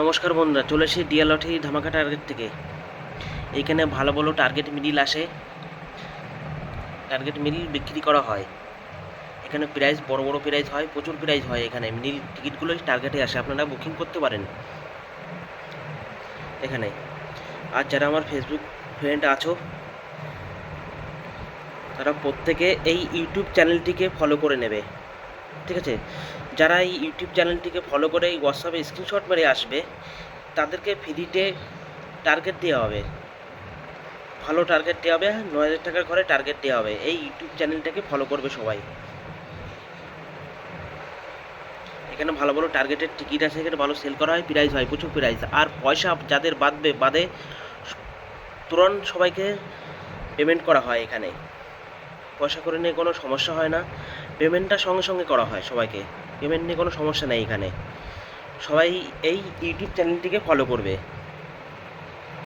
নমস্কার বন্ধুরা, চলে এসেছি ডিএল লটারি ধামাকা টার্গেট থেকে। এইখানে ভালো ভালো টার্গেট মিডিল আসে, টার্গেট মিডিল বিক্রি করা হয়। এখানে প্রাইস বড় বড় প্রাইস হয়, প্রচুর প্রাইস হয়। এখানে মিডিল টিকিটগুলোই টার্গেটে আসে, আপনারা বুকিং করতে পারেন এখানে। আর যারা আমার ফেসবুক ফ্রেন্ড আছো, তারা প্রত্যেকে এই ইউটিউব চ্যানেলটিকে ফলো করে নেবে, ঠিক আছে? যারা এই ইউটিউব চ্যানেলটিকে ফলো করে এই হোয়াটসঅ্যাপে স্ক্রিনশট মেরে আসবে, তাদেরকে ফ্রিতে টার্গেট দেওয়া হবে, ভালো টার্গেট দেওয়া হবে। 9,000 টাকার ঘরে টার্গেট দেওয়া হবে। এই ইউটিউব চ্যানেলটাকে ফলো করবে সবাই। এখানে ভালো ভালো টার্গেটের টিকিট আছে, এখানে ভালো সেল করা হয়, প্রাইস হয়, প্রচুর প্রাইস। আর পয়সা যাদের বাদে তুরন্ত সবাইকে পেমেন্ট করা হয়। এখানে পয়সা করে নিয়ে কোনো সমস্যা হয় না, পেমেন্টটা সঙ্গে সঙ্গে করা হয় সবাইকে। পেমেন্ট নিয়ে কোনো সমস্যা নেই এখানে। সবাই এই ইউটিউব চ্যানেলটিকে ফলো করবে।